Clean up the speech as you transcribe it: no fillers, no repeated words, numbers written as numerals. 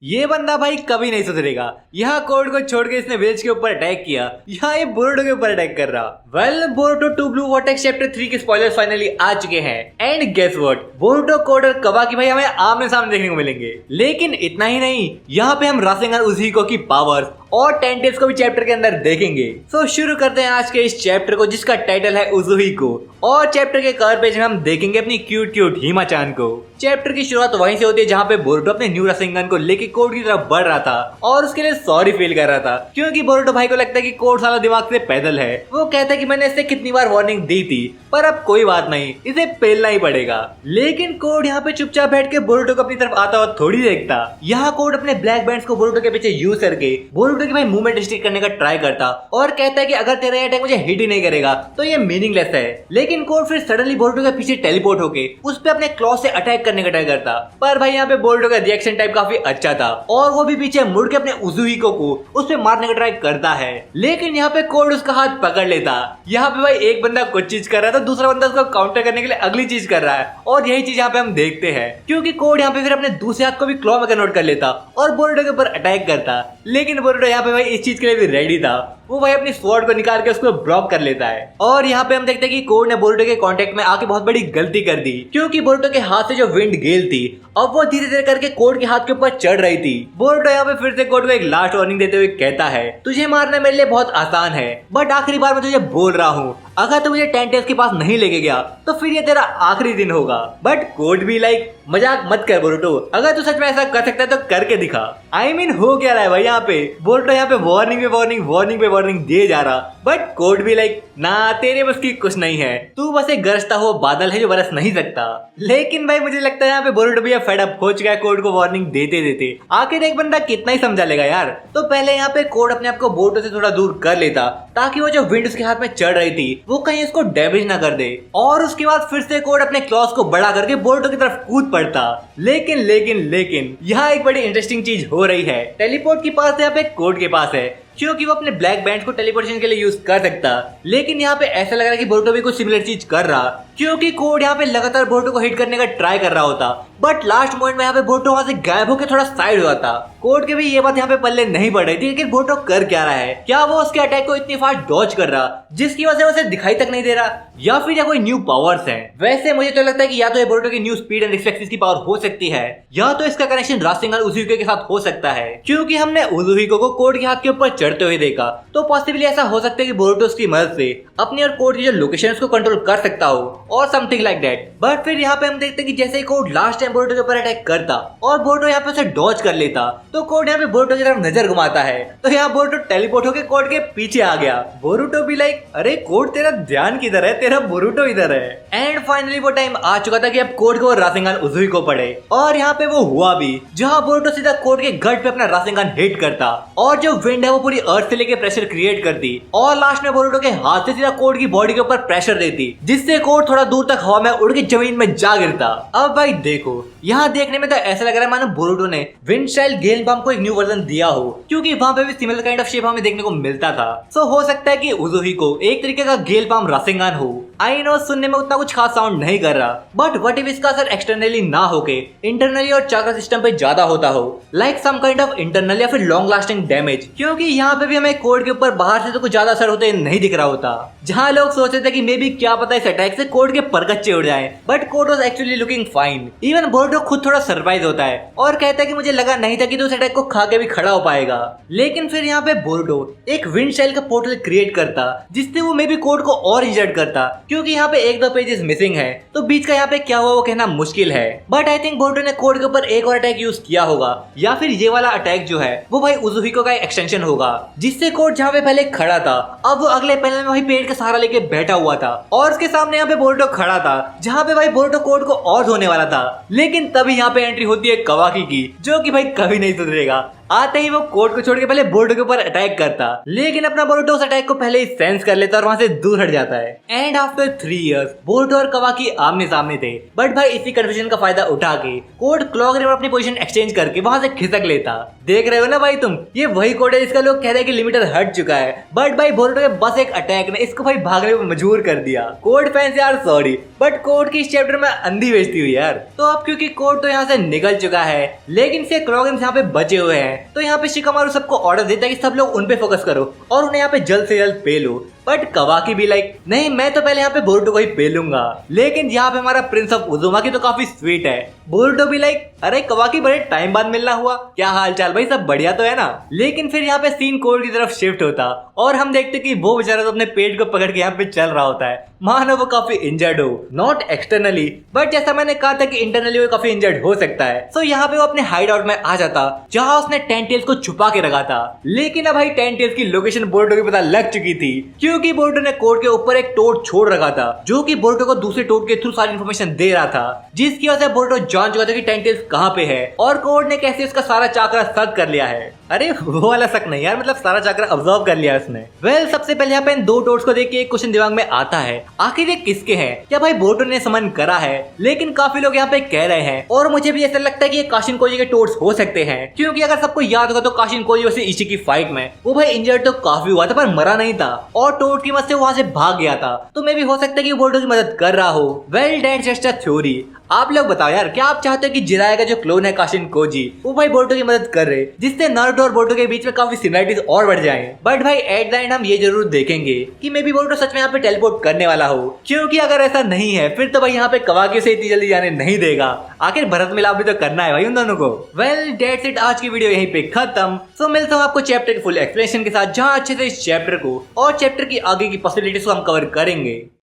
ये बंदा भाई कभी नहीं सुधरेगा। यहाँ कोड को छोड़ के इसने विलेज के ऊपर अटैक किया, यहाँ ये बोरुटो के ऊपर अटैक कर रहा। Well Boruto 2 blue vortex chapter 3 के स्पॉयलर्स फाइनली आ चुके हैं and guess what, Boruto, Code और कवाकी भाई हमें आमने सामने देखने को मिलेंगे। लेकिन इतना ही नहीं, यहाँ पे हम रासेंगन उजुहिको की पावर्स और 10 टिप्स को भी चैप्टर के अंदर देखेंगे। सो शुरू करते हैं आज के इस चैप्टर को जिसका टाइटल है उजुहिको। और चैप्टर के कवर पेज में हम देखेंगे अपनी क्यूट क्यूट हिमा-चान को। चैप्टर की शुरुआत वहीं से होती है जहाँ पे बोरुटो अपने न्यू रासेंगन को लेके कोड की तरफ बढ़ रहा था और उसके लिए सॉरी फील कर रहा था क्योंकि बोरुटो भाई को लगता है कि कोड साला दिमाग से पैदल है। वो कहता है कि मैंने इससे कितनी बार वार्निंग दी थी पर अब कोई बात नहीं, इसे पेलना ही पड़ेगा। लेकिन कोड यहाँ पे चुपचाप बैठ के बोरुटो को अपनी तरफ आता हुआ थोड़ी देखता। यहाँ कोड अपने ब्लैक बैंड्स को बोरुटो के पीछे यूज करके बोरुटो की भाई मूवमेंट रिस्ट्रिक्ट करने का ट्राई करता और कहता है कि अगर तेरा अटैक मुझे हिट ही नहीं करेगा तो ये मीनिंगलेस है। लेकिन कोड फिर सडनली बोरुटो के पीछे टेलीपोर्ट होके उस पे अपने क्लॉ से अटैक करने का ट्राई करता। पर भाई यहाँ पे बोरुटो का रिएक्शन टाइप काफी अच्छा था और वो भी पीछे मुड़ के अपने उजुहिको को उस पे मारने का ट्राई करता है। लेकिन यहाँ पे कोड उसका हाथ पकड़ लेता। यहाँ पे भाई एक बंदा कुछ चीज कर रहा था, दूसरा बंदा उसको काउंटर करने के लिए अगली चीज कर रहा है और यही चीज यहाँ पे हम देखते हैं क्योंकि कोड यहाँ पे फिर अपने दूसरे हाथ को भी क्लॉ में कन्वर्ट कर लेता और बोरुटो के ऊपर अटैक करता। लेकिन बोरुटो यहाँ पे भाई इस चीज के लिए भी रेडी था। वो भाई अपनी स्वॉर्ड को निकाल के उसको ब्लॉक कर लेता है और यहाँ पे हम देखते हैं कि कोड ने बोरुटो के कांटेक्ट में आके बहुत बड़ी गलती कर दी क्योंकि बोरुटो के हाथ से जो विंड गेल थी अब वो धीरे धीरे करके कोड के हाथ के ऊपर चढ़ रही थी। बोरुटो यहाँ पे फिर से कोड को एक लास्ट वार्निंग देते हुए कहता है, तुझे मारना मेरे लिए बहुत आसान है बट आखिरी बार मैं तुझे बोल रहा हूँ अगर तू मुझे 10 टिप्स के पास नहीं लेके गया तो फिर ये तेरा आखिरी दिन होगा। बट कोड भी लाइक मजाक मत कर बोरुटो, अगर तू सच में ऐसा कर सकता है तो करके दिखा। आई मीन हो क्या रहा है भाई यहाँ पे, बोरुटो यहाँ पे वार्निंग पे वार्निंग वार्निंग पे वार्निंग दिए जा रहा बट कोड भी लाइक ना तेरे बस की कुछ नहीं है, तू बस एक गरजता हुआ बादल है जो बरस नहीं सकता। लेकिन भाई मुझे लगता है यहाँ पे बोरुटो भी फेड अप हो चुका है कोड को वार्निंग देते देते। आखिर एक बंदा कितना ही समझा लेगा यार। तो पहले यहाँ पे कोड अपने आप को बोरुटो से थोड़ा दूर कर लेता ताकि वो जो विंड उसके हाथ में चढ़ रही थी वो कहीं उसको डैमेज ना कर दे और उसके बाद फिर से कोड अपने क्लॉस को बड़ा करके बोरुटो की तरफ कूद पड़ता। लेकिन लेकिन लेकिन यहाँ एक बड़ी इंटरेस्टिंग चीज हो रही है। टेलीपोर्ट की पास यहाँ पे कोड के पास है क्योंकि वो अपने ब्लैक बैंड को टेलीपोर्टेशन के लिए यूज कर सकता। लेकिन यहाँ पे ऐसा लग रहा है कि बोरुटो भी कुछ सिमिलर चीज कर रहा क्योंकि कोड यहाँ पे लगातार बोरुटो को हिट करने का ट्राई कर रहा होता बट लास्ट मोमेंट में यहाँ पे बोरुटो वहां से गायब होकर थोड़ा साइड हो जाता। कोड के भी ये बात यहाँ पे पल्ले नहीं पड़ रही थी कि बोरुटो कर क्या रहा है, क्या वो उसके अटैक को इतनी फास्ट डॉज कर रहा जिसकी वजह से उसे दिखाई तक नहीं दे रहा या फिर या कोई न्यू पावर्स है। वैसे मुझे तो लगता है कि या तो ये बोरुटो की न्यू स्पीड एंड रिफ्लेक्सेस की पावर हो सकती है या तो इसका कनेक्शन रासेंगन उजुहिको के साथ हो सकता है क्योंकि हमने उजुहिको को कोड के हाथ के ऊपर चढ़ते हुए देखा तो पॉसिबली ऐसा हो सकता है कि बोरुटो उसकी मदद से अपनी और कोड की जो लोकेशन उसको कंट्रोल कर सकता हो और समथिंग लाइक दैट। बट फिर यहाँ पे हम देखते हैं कि जैसे ही कोड लास्ट टाइम बोरुटो के ऊपर अटैक करता और बोरुटो यहाँ पे उसे डॉज कर लेता तो कोड यहाँ पे बोरुटो की तरफ नजर घुमाता है तो यहाँ बोरुटो टेलीपोर्ट होकर कोड के पीछे आ गया। बोरुटो भी लाइक अरे कोड तेरा ध्यान किधर है, तेरा बोरुटो इधर है। एंड फाइनली वो टाइम आ चुका था कि अब कोड को रासेंगन उजुहिको पड़े और यहाँ पे वो हुआ भी जहाँ बोरुटो सीधा कोड के गट पे अपना रासेंगन हिट करता और जो विंड है वो पूरी अर्थ से लेके प्रेशर क्रिएट करती और लास्ट में बोरुटो के हाथ से सीधा कोड की बॉडी के ऊपर प्रेशर देती जिससे कोड थोड़ा दूर तक हवा में उड़ के जमीन में जा गिरता। अब भाई देखो यहाँ देखने में तो ऐसा लग रहा है मानो बोरुटो ने विंड स्टाइल गेल बम को एक न्यू वर्जन दिया हो क्योंकि वहाँ पे भी सिमिलर काइंड ऑफ शेप हमें देखने को मिलता था। सो हो सकता है कि उजुहिको एक तरीके का गेल बम रासेंगन हो। आई नो सुनने में उतना कुछ खास साउंड नहीं कर रहा बट व्हाट इफ इसका असर एक्सटर्नली ना होके इंटरनली और चक्र सिस्टम पे ज्यादा होता हो like some kind of internal या फिर लॉन्ग लास्टिंग डैमेज क्योंकि यहाँ पे भी हमें कोड के ऊपर बाहर से तो कुछ ज्यादा असर होते नहीं दिख रहा होता। जहाँ लोग सोचते थे कि मे बी क्या पता इस अटैक से कोड के परगच्चे उड़ जाएं but code was actually looking fine. Even Boruto खुद थोड़ा सरप्राइज होता है और कहता है कि मुझे लगा नहीं था कि तू उस अटैक को खा के भी खड़ा हो पाएगा। लेकिन फिर यहाँ पे बोरुटो एक विंड स्टाइल का पोर्टल क्रिएट करता जिससे वो मे बी कोड को और इंजर्ड करता क्योंकि यहाँ पे एक दो पेजेस मिसिंग है तो बीच का यहाँ पे क्या हुआ वो कहना मुश्किल है। बट आई थिंक बोरुटो ने कोड के ऊपर एक और अटैक यूज किया होगा या फिर ये वाला अटैक जो है वो भाई उजुहिको का एक्सटेंशन होगा जिससे कोड जहाँ पे पहले खड़ा था अब वो अगले पैनल में वही पेड़ का सहारा लेके बैठा हुआ था और उसके सामने यहाँ पे बोरुटो खड़ा था जहाँ पे भाई बोरुटो कोड को और धोने वाला था। लेकिन तभी यहाँ पे एंट्री होती है कवाकी की जो कि भाई कभी नहीं सुधरेगा। आते ही वो कोड को छोड़ के पहले बोरुटो के ऊपर अटैक करता लेकिन अपना बोरुटो उस अटैक को पहले ही सेंस कर लेता और वहां से दूर हट जाता है। एंड आफ्टर 3 इयर्स बोरुटो और कवाकी आमने सामने थे बट भाई इसी कंफ्यूजन का फायदा उठा के कोड क्लॉक रिवर अपनी पोजीशन एक्सचेंज करके वहां से खिसक लेता। देख रहे हो ना भाई तुम, ये वही कोड है जिसका लोग कह रहे हैं कि लिमिटर हट चुका है, बट भाई बोरुटो के बस एक अटैक ने इसको भाई भागने पर मजबूर कर दिया। कोड फैंस यार सॉरी, बट कोड की इस चैप्टर में अंधी बेइज्जती हुई यार। तो अब क्योंकि कोड तो यहाँ से निकल चुका है, लेकिन से क्रोगन्स यहाँ पे बचे हुए हैं, तो यहाँ पे शिकामारू सबको ऑर्डर देता है कि सब लोग उन पे फोकस करो और उन्हें यहाँ पे जल्द से जल्द पे लो। बट कवाकी भी लाइक नहीं, मैं तो पहले यहाँ पे बोरुटो को ही पे लूंगा। लेकिन यहाँ पे हमारा प्रिंस ऑफ उजुमाकी तो काफी स्वीट है। बोरुटो भी लाइक अरे कवाकी बड़े टाइम बाद मिलना हुआ, क्या हाल चाल भाई, सब बढ़िया तो है ना। लेकिन फिर यहाँ पे सीन कोड की तरफ शिफ्ट होता और हम देखते कि वो बेचारा तो अपने पेट को पकड़ के यहाँ पे चल रहा होता है, मानो वो काफी इंजर्ड हो, नॉट एक्सटर्नली बट जैसा मैंने कहा था कि इंटरनली वो काफी इंजर्ड हो सकता है। सो यहाँ पे वो अपने हाइड आउट में आ जाता जहाँ उसने टेंटेल्स को छुपा के रखा था। लेकिन अब भाई टेंटेल्स की लोकेशन बोरुटो को पता लग चुकी थी, क्योंकि बोरुटो ने कोड के ऊपर एक टोड छोड़ रखा था जो कि बोरुटो को दूसरे टोड के थ्रू सारी इन्फॉर्मेशन दे रहा था, जिसकी वजह से बोरुटो जान चुका था कि टेंटेल्स कहाँ पे है और कोड ने कैसे उसका सारा चाकरा सक कर लिया है। अरे वो वाला शक नहीं यार, मतलब सारा चाकरा ऑब्जर्व कर लिया उसने। वेल सबसे पहले यहाँ पे इन दो टोड्स को देख के एक क्वेश्चन दिमाग में आता है, आखिर ये किसके हैं? क्या भाई बोरुटो ने समन करा है? लेकिन काफी लोग यहाँ पे कह रहे हैं और मुझे भी ऐसा लगता है कि ये काशिन कोजी के टोड्स हो सकते हैं, क्योंकि अगर सबको याद होगा तो काशिन कोजी वैसे इशी की फाइट में वो भाई इंजर्ड तो काफी हुआ था पर मरा नहीं था और टोड की मदद से वहां से भाग गया था, तो मे भी हो सकता है कि बोरुटो की मदद कर रहा हो। Well that's just a theory. आप लोग बताओ यार, क्या आप चाहते हो कि जिराया का जो क्लोन है काशिन कोजी वो भाई बोरुटो की मदद कर रहे, जिससे नारुतो और बोरुटो के बीच में काफी सिमिलरिटीज और बढ़ जाएं। बट भाई एट द एंड हम ये जरूर देखेंगे कि मे बी बोरुटो सच में यहाँ पे टेलीपोर्ट करने वाला हो, क्योंकि अगर ऐसा नहीं है फिर तो भाई यहाँ पे कवाकी से इतनी जल्दी जाने नहीं देगा। आखिर भरत मिलाप भी तो करना है भाई उन दोनों को। वेल दैट्स इट, आज की वीडियो यहीं पे खत्म। सो मिलता हूँ आपको चैप्टर के फुल एक्सप्लेनेशन के साथ, जहाँ अच्छे से इस चैप्टर को और चैप्टर की आगे की पॉसिबिलिटीज को हम कवर करेंगे।